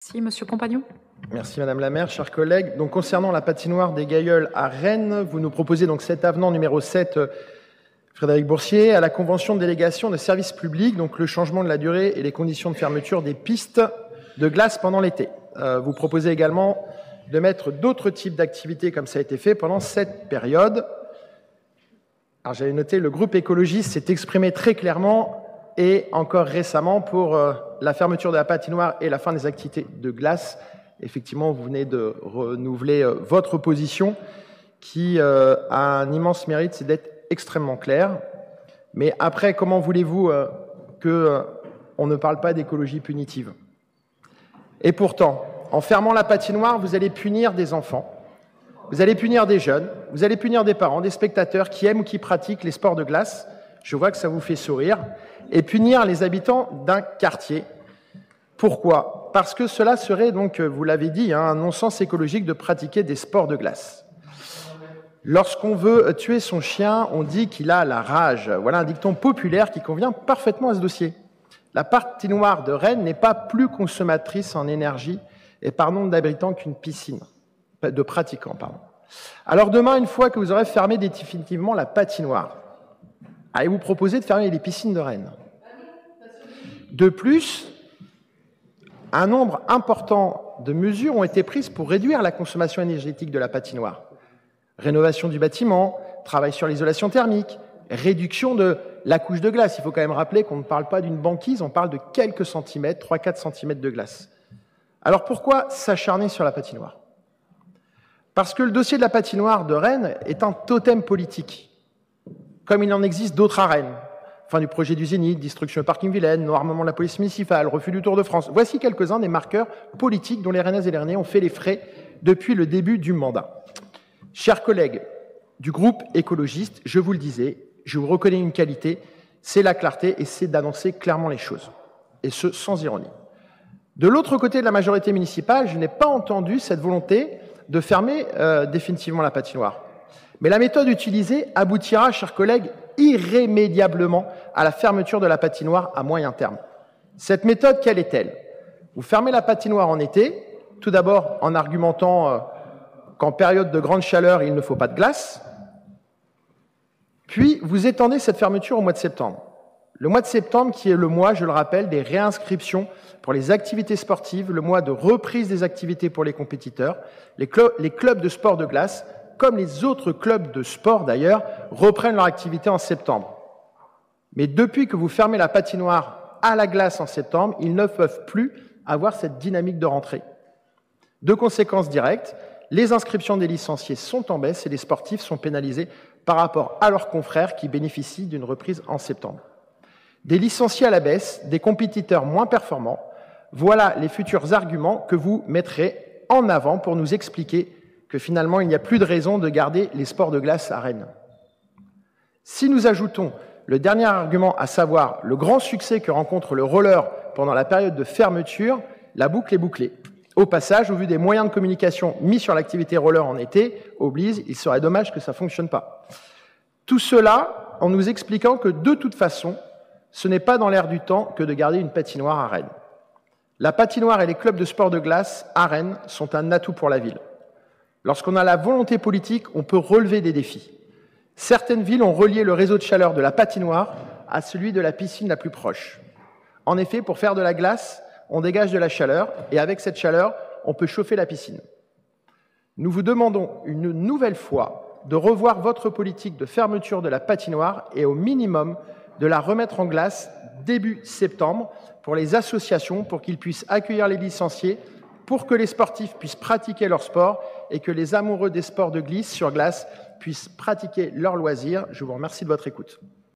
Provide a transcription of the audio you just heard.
Si, Monsieur Compagnon. Merci Madame la maire, chers collègues. Donc, concernant la patinoire des Gailleuls à Rennes, vous nous proposez donc cet avenant numéro 7, Frédéric Boursier, à la convention de délégation de services publics, donc le changement de la durée et les conditions de fermeture des pistes de glace pendant l'été. Vous proposez également de mettre d'autres types d'activités comme ça a été fait pendant cette période. Alors j'avais noté, le groupe écologiste s'est exprimé très clairement et encore récemment pour la fermeture de la patinoire et la fin des activités de glace. Effectivement, vous venez de renouveler votre position qui a un immense mérite, c'est d'être extrêmement clair. Mais après, comment voulez-vous qu'on ne parle pas d'écologie punitive? Et pourtant, en fermant la patinoire, vous allez punir des enfants, vous allez punir des jeunes, vous allez punir des parents, des spectateurs qui aiment ou qui pratiquent les sports de glace. Je vois que ça vous fait sourire. Et punir les habitants d'un quartier. Pourquoi? Parce que cela serait donc, vous l'avez dit, un non-sens écologique de pratiquer des sports de glace. Lorsqu'on veut tuer son chien, on dit qu'il a la rage. Voilà un dicton populaire qui convient parfaitement à ce dossier. La patinoire de Rennes n'est pas plus consommatrice en énergie et par nombre d'habitants qu'une piscine, de pratiquants, pardon. Alors demain, une fois que vous aurez fermé définitivement la patinoire, allez-vous proposer de fermer les piscines de Rennes? De plus, un nombre important de mesures ont été prises pour réduire la consommation énergétique de la patinoire. Rénovation du bâtiment, travail sur l'isolation thermique, réduction de la couche de glace. Il faut quand même rappeler qu'on ne parle pas d'une banquise, on parle de quelques centimètres, 3-4 centimètres de glace. Alors pourquoi s'acharner sur la patinoire? Parce que le dossier de la patinoire de Rennes est un totem politique, comme il en existe d'autres à Rennes. Fin du projet du Zénith, destruction du parking Vilaine, noirmement de la police municipale, refus du Tour de France. Voici quelques-uns des marqueurs politiques dont les Rennaises et les Rennais ont fait les frais depuis le début du mandat. Chers collègues du groupe écologiste, je vous le disais, je vous reconnais une qualité, c'est la clarté et c'est d'annoncer clairement les choses, et ce, sans ironie. De l'autre côté de la majorité municipale, je n'ai pas entendu cette volonté de fermer définitivement la patinoire. Mais la méthode utilisée aboutira, chers collègues, irrémédiablement à la fermeture de la patinoire à moyen terme. Cette méthode, quelle est-elle? Vous fermez la patinoire en été, tout d'abord en argumentant qu'en période de grande chaleur, il ne faut pas de glace, puis vous étendez cette fermeture au mois de septembre. Le mois de septembre qui est le mois, je le rappelle, des réinscriptions pour les activités sportives, le mois de reprise des activités pour les compétiteurs, les clubs de sport de glace, comme les autres clubs de sport d'ailleurs, reprennent leur activité en septembre. Mais depuis que vous fermez la patinoire à la glace en septembre, ils ne peuvent plus avoir cette dynamique de rentrée. De conséquences directes, les inscriptions des licenciés sont en baisse et les sportifs sont pénalisés par rapport à leurs confrères qui bénéficient d'une reprise en septembre. Des licenciés à la baisse, des compétiteurs moins performants, voilà les futurs arguments que vous mettrez en avant pour nous expliquer que finalement, il n'y a plus de raison de garder les sports de glace à Rennes. Si nous ajoutons le dernier argument, à savoir le grand succès que rencontre le roller pendant la période de fermeture, la boucle est bouclée. Au passage, au vu des moyens de communication mis sur l'activité roller en été, oblige, il serait dommage que ça ne fonctionne pas. Tout cela en nous expliquant que de toute façon, ce n'est pas dans l'air du temps que de garder une patinoire à Rennes. La patinoire et les clubs de sport de glace à Rennes sont un atout pour la ville. Lorsqu'on a la volonté politique, on peut relever des défis. Certaines villes ont relié le réseau de chaleur de la patinoire à celui de la piscine la plus proche. En effet, pour faire de la glace, on dégage de la chaleur et avec cette chaleur, on peut chauffer la piscine. Nous vous demandons une nouvelle fois de revoir votre politique de fermeture de la patinoire et au minimum de la remettre en glace début septembre pour les associations, pour qu'ils puissent accueillir les licenciés, pour que les sportifs puissent pratiquer leur sport et que les amoureux des sports de glisse sur glace puissent pratiquer leurs loisirs. Je vous remercie de votre écoute.